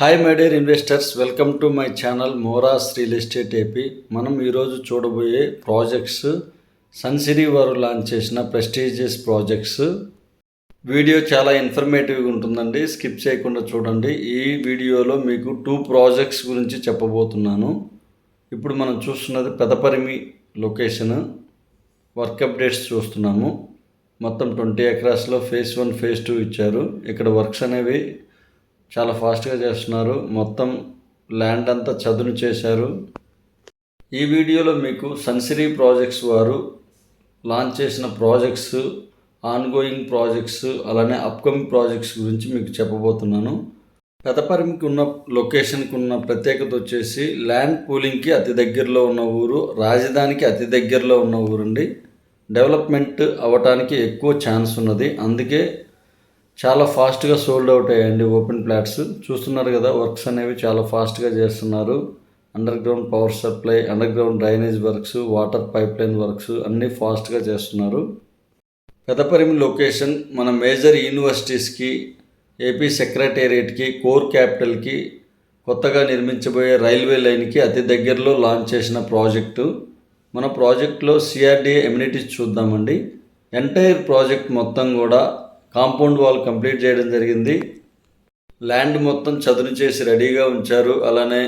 Hi my dear investors, welcome to my channel Moras real estate AP. మనం ఈరోజు చూడబోయే projects Sun City వారు launch చేసిన ప్రెస్టీజియస్ ప్రాజెక్ట్స్. వీడియో చాలా ఇన్ఫర్మేటివ్గా ఉంటుందండి, స్కిప్ చేయకుండా చూడండి. ఈ వీడియోలో మీకు 2 ప్రాజెక్ట్స్ గురించి చెప్పబోతున్నాను. ఇప్పుడు మనం చూస్తున్నది పెదపరిమి లొకేషన్. వర్క్ అప్డేట్స్ చూస్తున్నాము. మొత్తం 20 ఎకరాస్లో ఫేజ్ 1 ఫేజ్ 2 ఇచ్చారు. ఇక్కడ వర్క్స్ అనేవి చాలా ఫాస్ట్గా చేస్తున్నారు. మొత్తం ల్యాండ్ అంతా చదును చేశారు. ఈ వీడియోలో మీకు సన్సిరీ ప్రాజెక్ట్స్ వారు లాంచ్ చేసిన ప్రాజెక్ట్స్, ఆన్గోయింగ్ ప్రాజెక్ట్స్, అలానే అప్కమింగ్ ప్రాజెక్ట్స్ గురించి మీకు చెప్పబోతున్నాను. పెదపరిమికి ఉన్న లొకేషన్కి ఉన్న ప్రత్యేకత వచ్చేసి ల్యాండ్ పూలింగ్కి అతి దగ్గరలో ఉన్న ఊరు, రాజధానికి అతి దగ్గరలో ఉన్న ఊరండి. డెవలప్మెంట్ అవ్వటానికి ఎక్కువ ఛాన్స్ ఉన్నది. అందుకే చాలా ఫాస్ట్గా సోల్డ్ అవుట్ అయ్యాయండి ఓపెన్ ప్లాట్స్. చూస్తున్నారు కదా, వర్క్స్ అనేవి చాలా ఫాస్ట్గా చేస్తున్నారు. Under ground power supply, under ground drainage works, water pipe line works అన్నీ ఫాస్ట్గా చేస్తున్నారు. పెదపరిమి లొకేషన్ మన మేజర్ యూనివర్సిటీస్కి, ఏపీ సెక్రటేరియట్కి, కోర్ క్యాపిటల్కి, కొత్తగా నిర్మించబోయే రైల్వే లైన్కి అతి దగ్గరలో లాంచ్ చేసిన ప్రాజెక్టు. మన ప్రాజెక్ట్లో సిఆర్డీఏ ఎమ్యూనిటీస్ చూద్దామండి. ఎంటైర్ ప్రాజెక్ట్ మొత్తం కూడా కాంపౌండ్ వాల్ కంప్లీట్ చేయడం జరిగింది. ల్యాండ్ మొత్తం చదును చేసి రెడీగా ఉంచారు. అలానే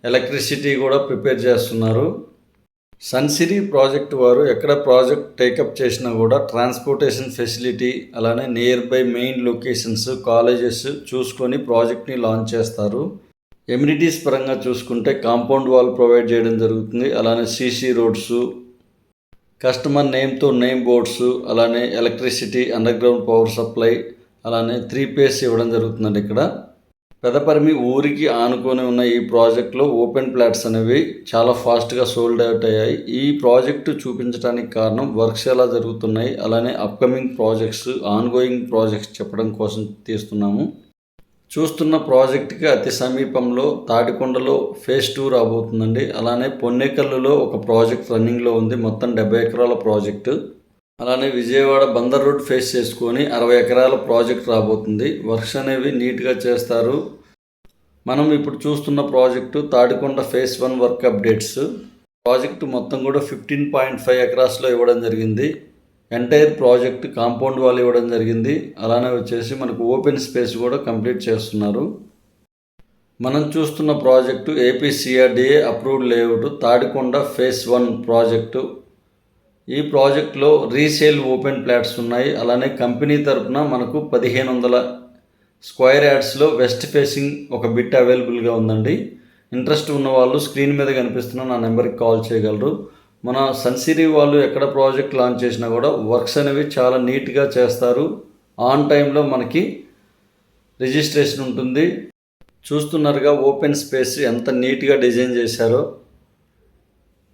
ఎలక్ట్రిసిటీ కూడా ప్రిపేర్ చేస్తున్నారు. సన్సిరీ ప్రాజెక్ట్ వారు ఎక్కడ ప్రాజెక్ట్ టేకప్ చేసినా కూడా ట్రాన్స్పోర్టేషన్ ఫెసిలిటీ, అలానే near by main locations, colleges చూసుకొని ప్రాజెక్ట్ని లాంచ్ చేస్తారు. ఎమ్యూనిటీస్ పరంగా చూసుకుంటే కాంపౌండ్ వాల్ ప్రొవైడ్ చేయడం జరుగుతుంది. అలానే సీసీ రోడ్స్, కస్టమర్ నేమ్తో నేమ్ బోర్డ్స్, అలానే electricity, underground power supply, అలానే 3 ఫేస్ ఇవ్వడం జరుగుతుందండి. ఇక్కడ పెదపరిమి ఊరికి ఆనుకొని ఉన్న ఈ ప్రాజెక్ట్లో ఓపెన్ ప్లాట్స్ అనేవి చాలా ఫాస్ట్గా సోల్డ్ అవుట్ అయ్యాయి. ఈ ప్రాజెక్టు చూపించడానికి కారణం వర్క్స్ ఎలా జరుగుతున్నాయి, అలానే అప్కమింగ్ ప్రాజెక్ట్స్, ఆన్గోయింగ్ ప్రాజెక్ట్స్ చెప్పడం కోసం తీస్తున్నాము. చూస్తున్న ప్రాజెక్ట్కి అతి సమీపంలో తాడికొండలో ఫేజ్ 2 రాబోతుందండి. అలానే పొన్నేకల్లులో ఒక ప్రాజెక్ట్ రన్నింగ్లో ఉంది, మొత్తం 70 ఎకరాల ప్రాజెక్టు. అలానే విజయవాడ బందర్ రోడ్ ఫేస్ చేసుకొని 60 ఎకరాల ప్రాజెక్ట్ రాబోతుంది. వర్క్స్ అనేవి నీట్గా చేస్తారు. మనం ఇప్పుడు చూస్తున్న project Tadikonda phase 1 work updates. Project మొత్తం కూడా 15.5 ఎకరాస్లో ఇవ్వడం జరిగింది. ఎంటైర్ ప్రాజెక్ట్ కాంపౌండ్ వాల్ ఇవ్వడం జరిగింది. అలానే వచ్చేసి మనకు ఓపెన్ స్పేస్ కూడా కంప్లీట్ చేస్తున్నారు. మనం చూస్తున్న project AP CRDA approved layout Tadikonda phase 1 project. ఈ ప్రాజెక్టులో రీసేల్ ఓపెన్ ప్లాట్స్ ఉన్నాయి. అలానే కంపెనీ తరఫున మనకు 1500 స్క్వేర్ యార్డ్స్లో వెస్ట్ ఫేసింగ్ ఒక బిట్ అవైలబుల్గా ఉందండి. ఇంట్రెస్ట్ ఉన్న వాళ్ళు స్క్రీన్ మీద కనిపిస్తున్న నా నెంబర్కి కాల్ చేయగలరు. మన సన్సిరీ వాళ్ళు ఎక్కడ ప్రాజెక్ట్ లాంచ్ చేసినా కూడా వర్క్స్ అనేవి చాలా నీట్గా చేస్తారు. ఆన్ టైంలో మనకి రిజిస్ట్రేషన్ ఉంటుంది. చూస్తున్నారుగా ఓపెన్ స్పేస్ ఎంత నీట్గా డిజైన్ చేశారో.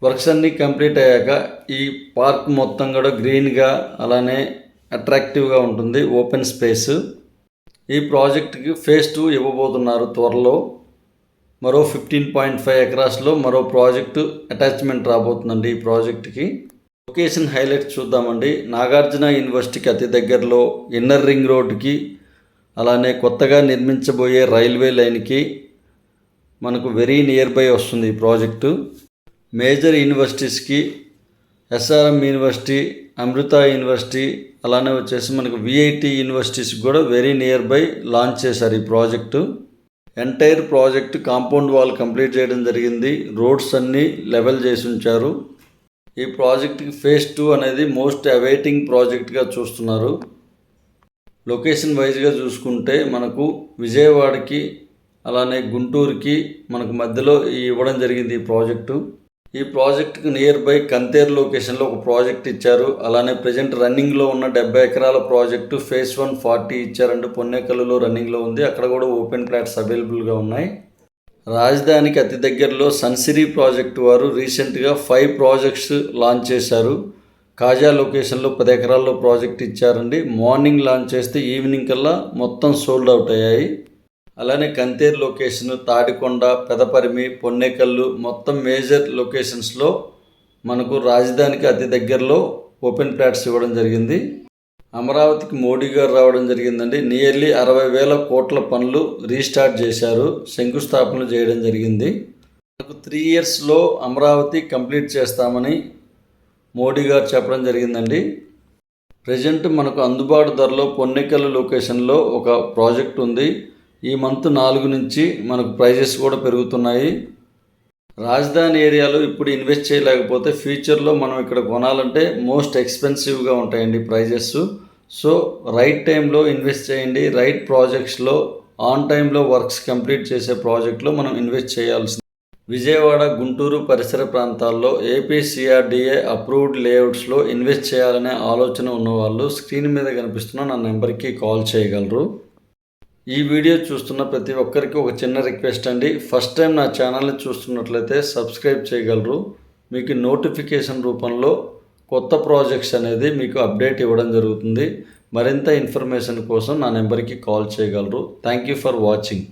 వర్క్స్ అన్నీ కంప్లీట్ అయ్యాక ఈ పార్క్ మొత్తం కూడా గ్రీన్గా, అలానే అట్రాక్టివ్గా ఉంటుంది ఓపెన్ స్పేస్. ఈ ప్రాజెక్ట్కి ఫేజ్ 2 ఇవ్వబోతున్నారు త్వరలో. మరో 15.5 ఎకరాస్లో మరో ప్రాజెక్టు అటాచ్మెంట్ రాబోతుందండి ఈ ప్రాజెక్టుకి. లొకేషన్ హైలైట్ చూద్దామండి. నాగార్జున యూనివర్సిటీకి అతి దగ్గరలో, ఇన్నర్ రింగ్ రోడ్డుకి, అలానే కొత్తగా నిర్మించబోయే రైల్వే లైన్కి మనకు వెరీ నియర్ బై వస్తుంది ఈ ప్రాజెక్టు. మేజర్ యూనివర్సిటీస్కి ఎస్ఆర్ఎం యూనివర్సిటీ, అమృత యూనివర్సిటీ, అలానే వచ్చేసి మనకు విఐటి యూనివర్సిటీస్కి కూడా వెరీ నియర్ బై లాంచ్ చేశారు ఈ project. Entire project compound wall complete చేయడం జరిగింది. రోడ్స్ అన్నీ లెవెల్ చేసి ఉంచారు. ఈ ప్రాజెక్ట్కి ఫేజ్ 2 అనేది మోస్ట్ అవైటింగ్ ప్రాజెక్ట్గా చూస్తున్నారు. లొకేషన్ వైజ్గా చూసుకుంటే మనకు విజయవాడకి, అలానే గుంటూరుకి మనకు మధ్యలో ఇవ్వడం జరిగింది ఈ ప్రాజెక్టు. ఈ ప్రాజెక్టుకి నియర్ బై కంతేరు లొకేషన్లో ఒక ప్రాజెక్ట్ ఇచ్చారు. అలానే ప్రజెంట్ రన్నింగ్లో ఉన్న 70 ఎకరాల ప్రాజెక్టు ఫేజ్ 1 40 ఇచ్చారండి. పొన్నేకల్లులో రన్నింగ్లో ఉంది. అక్కడ కూడా ఓపెన్ ప్లాట్స్ అవైలబుల్గా ఉన్నాయి. రాజధానికి అతి దగ్గరలో సన్సిరీ ప్రాజెక్టు వారు రీసెంట్గా 5 ప్రాజెక్ట్స్ లాంచ్ చేశారు. కాజా లొకేషన్లో 10 ఎకరాల్లో ప్రాజెక్ట్ ఇచ్చారండి. మార్నింగ్ లాంచ్ చేస్తే ఈవినింగ్ కల్లా మొత్తం సోల్డ్ అవుట్ అయ్యాయి. అలానే కంతేరు లొకేషన్, తాడికొండ, పెదపరిమి, పొన్నేకల్లు మొత్తం మేజర్ లొకేషన్స్లో మనకు రాజధానికి అతి దగ్గరలో ఓపెన్ ప్లాట్స్ ఇవ్వడం జరిగింది. అమరావతికి మోడీ గారు రావడం జరిగిందండి. నియర్లీ 60,000 కోట్ల పనులు రీస్టార్ట్ చేశారు, శంకుస్థాపనలు చేయడం జరిగింది. మనకు 3 ఇయర్స్లో అమరావతి కంప్లీట్ చేస్తామని మోడీ గారు చెప్పడం జరిగిందండి. ప్రజెంట్ మనకు అందుబాటు ధరలో పొన్నెకల్ లొకేషన్లో ఒక ప్రాజెక్ట్ ఉంది. ఈ మంత్ 4 నుంచి మనకు ప్రైజెస్ కూడా పెరుగుతున్నాయి. రాజధాని ఏరియాలో ఇప్పుడు ఇన్వెస్ట్ చేయలేకపోతే ఫ్యూచర్లో మనం ఇక్కడ కొనాలంటే మోస్ట్ ఎక్స్పెన్సివ్గా ఉంటాయండి ప్రైజెస్. సో రైట్ టైంలో ఇన్వెస్ట్ చేయండి. రైట్ ప్రాజెక్ట్స్లో ఆన్ టైంలో వర్క్స్ కంప్లీట్ చేసే ప్రాజెక్ట్లో మనం ఇన్వెస్ట్ చేయాల్సింది. విజయవాడ, గుంటూరు పరిసర ప్రాంతాల్లో ఏపీసీఆర్డీఏ అప్రూవ్డ్ లేఅవుట్స్లో ఇన్వెస్ట్ చేయాలనే ఆలోచన ఉన్నవాళ్ళు స్క్రీన్ మీద కనిపిస్తున్న నా నెంబర్కి కాల్ చేయగలరు. ఈ వీడియో చూస్తున్న ప్రతి ఒక్కరికి ఒక చిన్న రిక్వెస్ట్ అండి. ఫస్ట్ టైం నా ఛానల్ని చూస్తున్నట్లయితే సబ్స్క్రైబ్ చేయగలరు. మీకు నోటిఫికేషన్ రూపంలో కొత్త ప్రాజెక్ట్స్ అనేది మీకు అప్డేట్ ఇవ్వడం జరుగుతుంది. మరింత ఇన్ఫర్మేషన్ కోసం నా నెంబర్కి కాల్ చేయగలరు. Thank you for watching.